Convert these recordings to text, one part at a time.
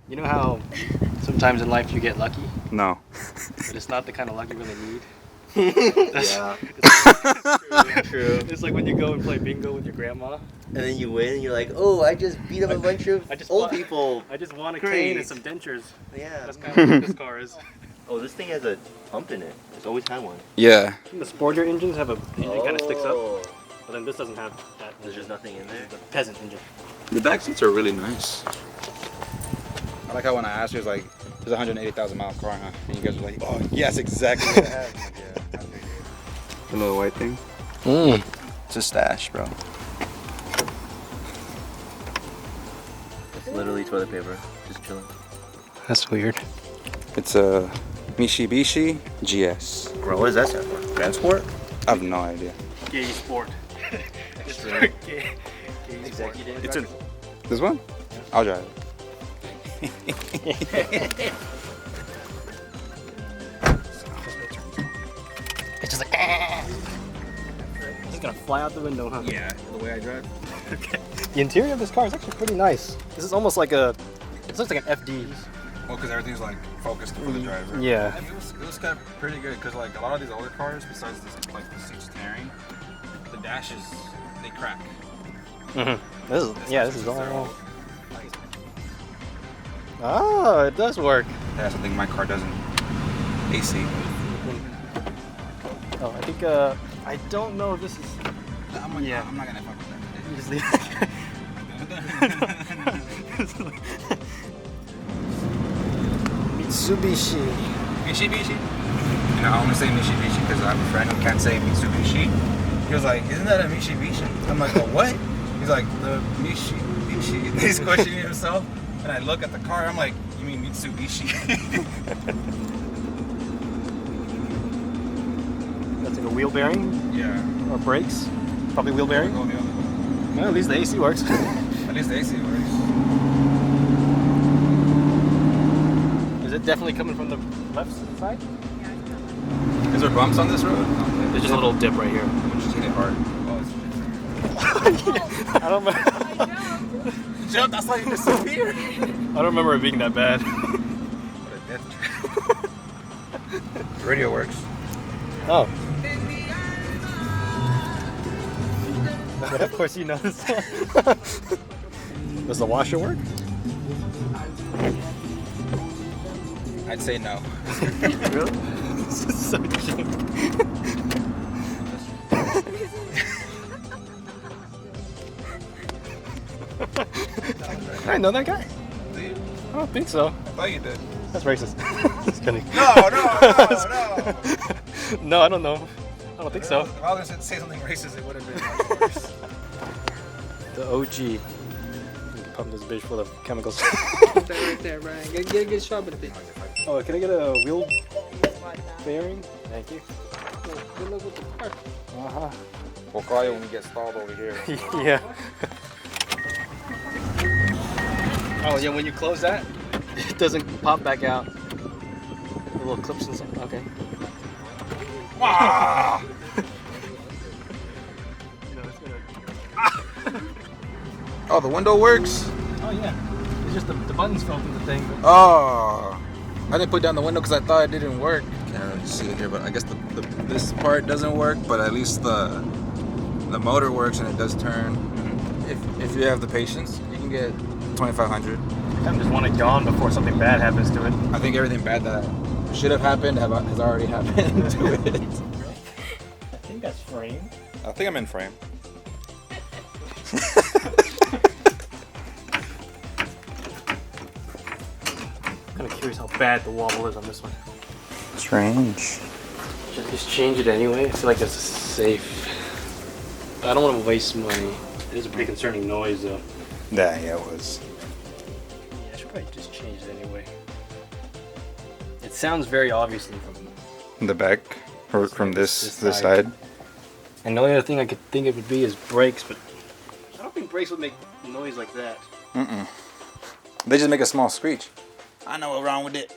You know how sometimes in life you get lucky, No. but it's not the kind of luck you really need? Yeah. True. It's like when you go and play bingo with your grandma. And then you win and you're like, oh, I just beat up a bunch of old people. I just want a Great. cane and some dentures. Yeah. That's kind of what this car is. Oh, this thing has a pump in it. It's always had one. Yeah. The Sporter engines have a engine kind of sticks up, Oh. but then this doesn't have that. There's just nothing in there. The peasant engine. The back seats are really nice. I like how when I asked you, it's like, there's a 180,000 mile car, huh? And you guys were like, oh, yes, exactly what I have. Like, yeah, I figured. The little white thing? It's a stash, bro. It's literally toilet paper. Just chilling. That's weird. It's a Mitsubishi GS. Bro, what does that stand for? Transport? I have no idea. Gay sport. Extreme. Gay sport. Executive. It's a This one? I'll drive it. It's just like. It's just gonna fly out the window, huh? Yeah, the way I drive. Okay. The interior of this car is actually pretty nice. This is almost like a. It looks like an FD. Well, because everything's like focused for the driver. Yeah. It was kind of pretty good because like a lot of these older cars, besides this, like the seats tearing, the dashes they crack. This is They're all. old. Like, Oh, it does work. that's something my car doesn't. AC. Oh, I think. I don't know if this is. I'm not, Yeah. I'm not gonna fuck with that You just leave. Mitsubishi. Mitsubishi. You know, I want to say Mitsubishi because I have a friend who can't say Mitsubishi. He was like, "Isn't that a Mitsubishi?" I'm like, "Oh, what?" He's like, "The Mitsubishi." He's questioning himself, and I look at the car. I'm like, "You mean Mitsubishi?" That's like a wheel bearing Yeah. or brakes. Probably wheel bearing. Go the other way. Well, at least the AC works. At least the AC works. Is it definitely coming from the left side? Is there bumps on this road? There's just a little dip right here. Just hit it hard. Oh, I don't remember. jump. That's like you disappeared. I don't remember it being that bad. What a death trap. Radio works. Oh. But of course you know this song. Does the washer work? I'd say no. Really? This is so cheap. I know that guy. Do you? I don't think so. I thought you did. That's racist. Just kidding. No. No, I don't know. I don't think so. If I was going to say something racist, it would have been much worse. The OG. You can pump this bitch full of chemicals. Put that right there, Brian. Get a shot with it. Oh, can I get a wheel bearing? Thank you. Good luck with the car. Uh-huh. We'll call you when we get stalled over here. Yeah. Oh, yeah, when you close that, it doesn't pop back out. The little clips and stuff. Okay. Ah! No, it's gonna... Oh, the window works? Oh, yeah. It's just the buttons fell from the thing. But... Oh. I didn't put down the window because I thought it didn't work. Can't really see it here, but I guess this part doesn't work, but at least the motor works and it does turn. If you have the patience, you can get 2,500. I just want it gone before something bad happens to it. I think everything bad that should have happened has already happened to it. I think that's frame. I think I'm in frame. I'm kind of curious how bad the wobble is on this one. Strange. Should I just change it anyway? I feel like that's safe. I don't want to waste money. It is a pretty concerning noise though. Yeah, it was. Yeah, I should probably just change it anyway. It sounds very obviously from In the back, or from this side. side. And the only other thing I could think it would be is brakes, but I don't think brakes would make noise like that. They just make a small screech. I know what's wrong with it.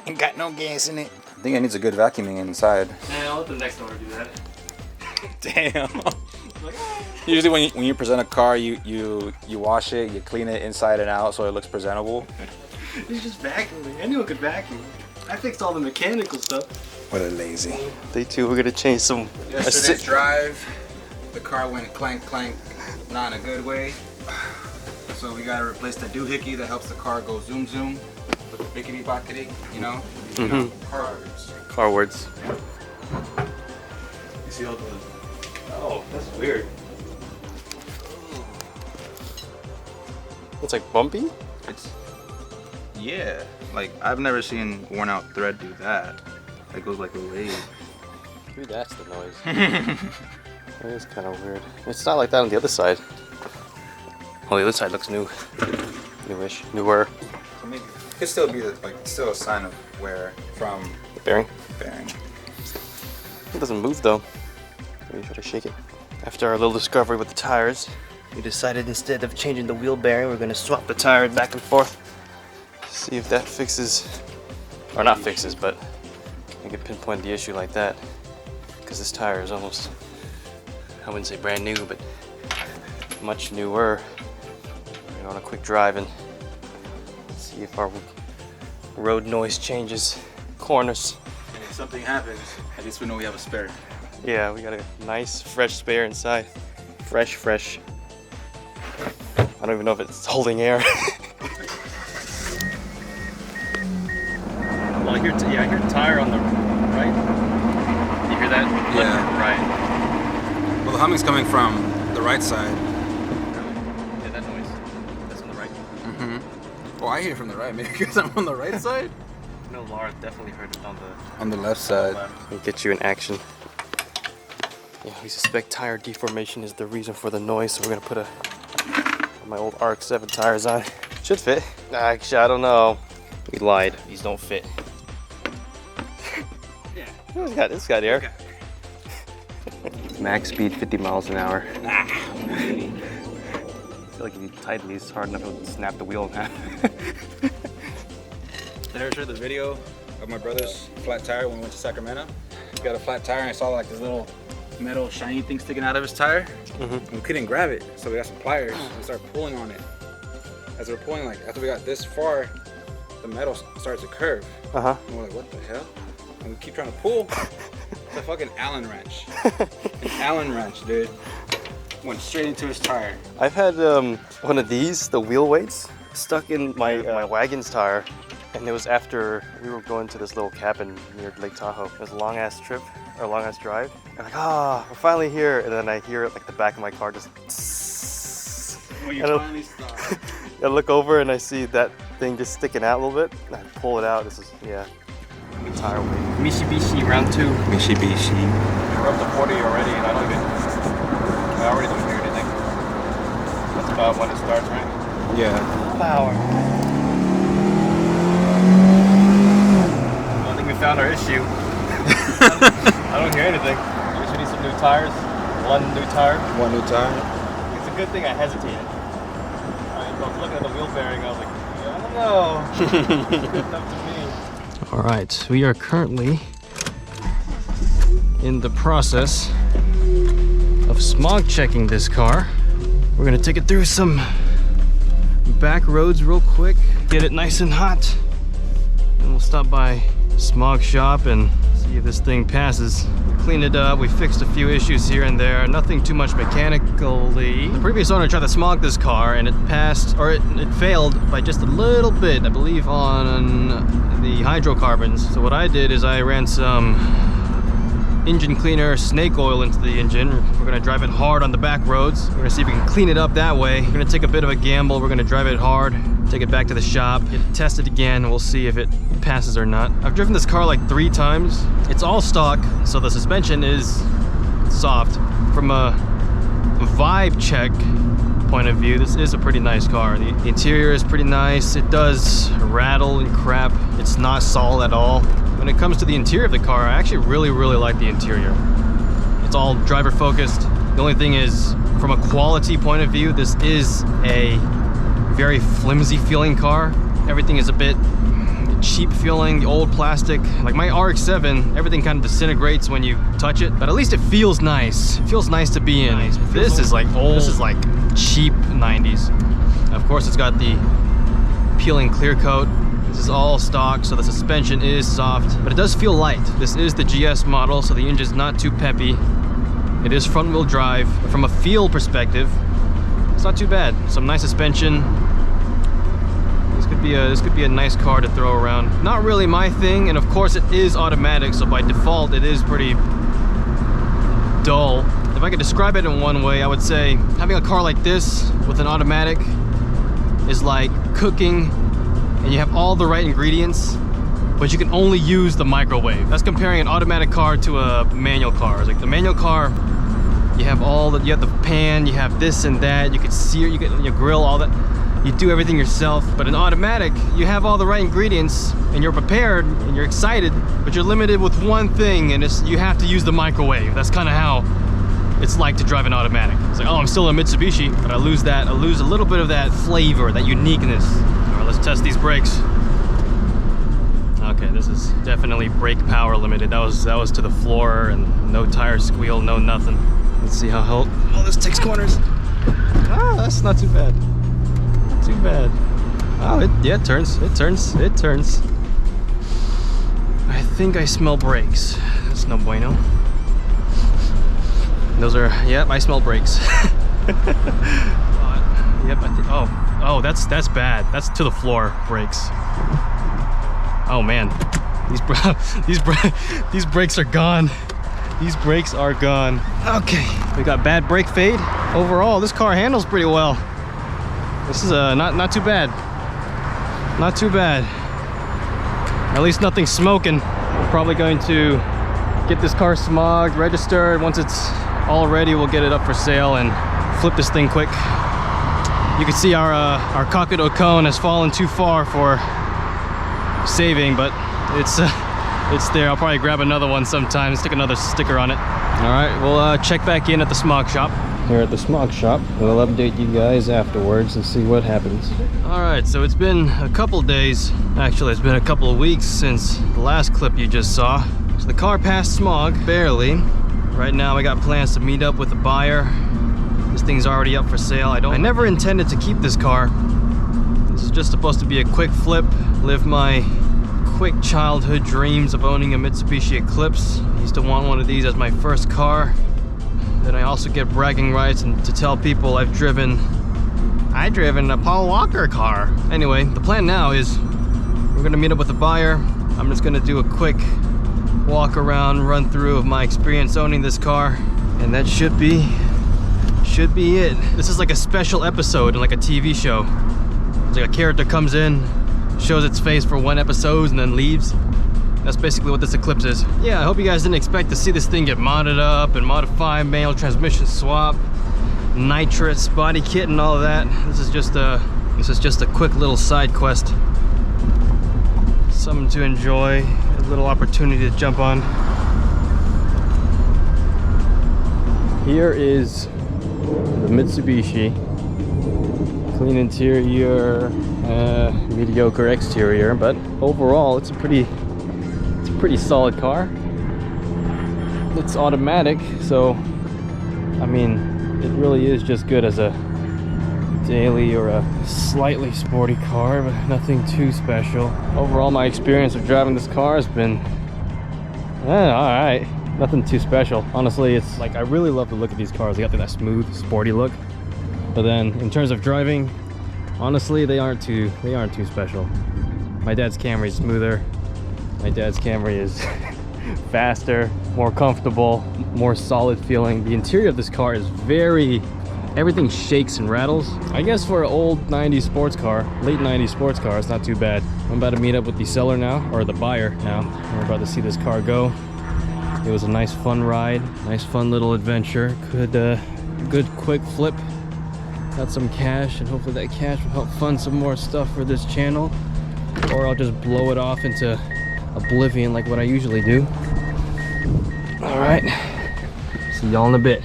Ain't got no gas in it. I think it needs a good vacuuming inside. I'll let the next owner do that. Damn. Usually when you present a car, you wash it, you clean it inside and out so it looks presentable. He's just vacuuming. Anyone could vacuum. I fixed all the mechanical stuff. What a lazy. Day 2, we're gonna change some. Yesterday's drive, the car went clank clank, not in a good way. So we gotta replace the doohickey that helps the car go zoom zoom with the bickety bockety, you know? Car words. Car words. You see all the... Oh, that's weird. It's like bumpy? It's... Yeah, like I've never seen worn out thread do that. It goes like a wave. Maybe that's the noise. That is kind of weird. It's not like that on the other side. Oh, the other side looks new. Newish. Newer. So maybe it could still be like still a sign of wear from The bearing. bearing. It doesn't move though. Maybe try to shake it. After our little discovery with the tires, we decided instead of changing the wheel bearing, we're gonna swap the tire back and forth. See if that fixes, or not fixes, but I can pinpoint the issue like that. Because this tire is almost, I wouldn't say brand new, but much newer. We're going on a quick drive and see if our road noise changes corners. And if something happens, at least we know we have a spare. Yeah, we got a nice fresh spare inside. Fresh. I don't even know if it's holding air. Well, I hear tire on the right. You hear that? Yeah. Right. Well, the humming's coming from the right side. Yeah, that noise. That's on the right. Mm-hmm. Well, I hear it from the right, maybe because I'm on the right side. No, Laura definitely heard it On the left side. We'll get you in action. Yeah, we suspect tire deformation is the reason for the noise, so we're gonna put my old RX-7 tires on. Should fit. Actually, I don't know. We lied. These don't fit. Yeah. It's got air. Okay. Max speed 50 miles an hour. I feel like if you tighten these hard enough, it would snap the wheel in half. Did I ever show the video of my brother's flat tire when we went to Sacramento? He got a flat tire and I saw like this little metal shiny thing sticking out of his tire. And we couldn't grab it, so we got some pliers and we started pulling on it. As we're pulling, like after we got this far, the metal starts to curve. And we're like, what the hell? And we keep trying to pull. It's a fucking Allen wrench. An Allen wrench, dude. Went straight into his tire. I've had one of these, the wheel weights, stuck in my wagon's tire. And it was after we were going to this little cabin near Lake Tahoe. It was a long ass trip, or a long ass drive. I'm like, we're finally here. And then I hear it like the back of my car just Well, you finally stopped. I look over and I see that thing just sticking out a little bit. And I pull it out. This is, tire weight. Mitsubishi round 2. Mitsubishi. We're up to 40 already and I already don't hear anything. That's about when it starts, right? Yeah. Power. I think we found our issue. I don't hear anything. I guess we need some new tires. One new tire. One new tire. It's a good thing I hesitated. I was looking at the wheel bearing. I was like, I don't know. It's good enough to me. All right, we are currently in the process of smog checking this car. We're gonna take it through some back roads real quick, get it nice and hot, and we'll stop by the smog shop and see if this thing passes. We cleaned it up, we fixed a few issues here and there, nothing too much mechanically. The previous owner tried to smog this car and it passed, or it failed by just a little bit, I believe on the hydrocarbons. So what I did is I ran some engine cleaner snake oil into the engine. We're gonna drive it hard on the back roads. We're gonna see if we can clean it up that way. We're gonna take a bit of a gamble. We're gonna drive it hard, take it back to the shop, get it tested again, and we'll see if it passes or not. I've driven this car like 3 times. It's all stock, so the suspension is soft. From a vibe check point of view, this is a pretty nice car. The interior is pretty nice. It does rattle and crap. It's not solid at all. When it comes to the interior of the car, I actually really like the interior. It's all driver focused. The only thing is, from a quality point of view, this is a very flimsy feeling car. Everything is a bit cheap feeling, the old plastic. Like my RX-7, everything kind of disintegrates when you touch it, but at least it feels nice. It feels nice to be in. This is like old. This is like cheap 90s. Of course, it's got the peeling clear coat. This is all stock, so the suspension is soft, but it does feel light. This is the GS model, so the engine's not too peppy. It is front-wheel drive. But from a feel perspective, it's not too bad. Some nice suspension. This could be a nice car to throw around. Not really my thing, and of course it is automatic, so by default it is pretty dull. If I could describe it in one way, I would say having a car like this with an automatic is like cooking and you have all the right ingredients, but you can only use the microwave. That's comparing an automatic car to a manual car. It's like the manual car, you have the pan, you have this and that, you could sear, you grill, all that. You do everything yourself. But in automatic, you have all the right ingredients and you're prepared and you're excited, but you're limited with one thing, and you have to use the microwave. That's kind of how it's like to drive an automatic. It's like, oh, I'm still a Mitsubishi, but I lose a little bit of that flavor, that uniqueness. All right, let's test these brakes. Okay, this is definitely brake power limited. That was to the floor, and no tire squeal, no nothing. Let's see how this takes corners. Ah, that's not too bad. Not too bad. Oh, it turns. I think I smell brakes. That's no bueno. Those are, yep, I smell brakes. Yep, I think, oh, that's bad. That's to the floor brakes. Oh man, these brakes are gone. These brakes are gone. Okay, we got bad brake fade. Overall, this car handles pretty well. This is not too bad. Not too bad. At least nothing's smoking. We're probably going to get this car smogged, registered. Once it's all ready, we'll get it up for sale and flip this thing quick. You can see our Kakudo cone has fallen too far for saving, but it's there. I'll probably grab another one sometime, stick another sticker on it. All right, we'll check back in at the smog shop. Here at the smog shop, we'll update you guys afterwards and see what happens. All right, so it's been a couple days. Actually, it's been a couple of weeks since the last clip you just saw. So the car passed smog, barely. Right now I got plans to meet up with the buyer. This thing's already up for sale. I never intended to keep this car. This is just supposed to be a quick flip, live my quick childhood dreams of owning a Mitsubishi Eclipse. I used to want one of these as my first car. Then I also get bragging rights and to tell people I've driven a Paul Walker car. Anyway, the plan now is we're gonna meet up with the buyer. I'm just gonna do a quick walk around, run through of my experience owning this car, and that should be it. This is like a special episode in like a TV show. It's like a character comes in, shows its face for one episode and then leaves. That's basically what this Eclipse is. Yeah, I hope you guys didn't expect to see this thing get modded up and modified, manual transmission swap, nitrous, body kit and all of that. This is just a quick little side quest. Something to enjoy, a little opportunity to jump on. Here is the Mitsubishi. Clean interior, mediocre exterior, but overall it's a pretty solid car. It's automatic, so I mean it really is just good as a daily or a slightly sporty car, but nothing too special. Overall, my experience of driving this car has been alright. Nothing too special. Honestly, it's like I really love the look of these cars. They got that smooth, sporty look. But then in terms of driving, honestly, they aren't too special. My dad's Camry is smoother. My dad's Camry is faster, more comfortable, more solid feeling. The interior of this car is everything shakes and rattles. I guess for an old 90s sports car, late 90s sports car, it's not too bad. I'm about to meet up with the seller now, or the buyer now. We're about to see this car go. It was a nice fun ride, nice fun little adventure. Good quick flip. Got some cash, and hopefully that cash will help fund some more stuff for this channel. Or I'll just blow it off into oblivion like what I usually do. All right, see y'all in a bit.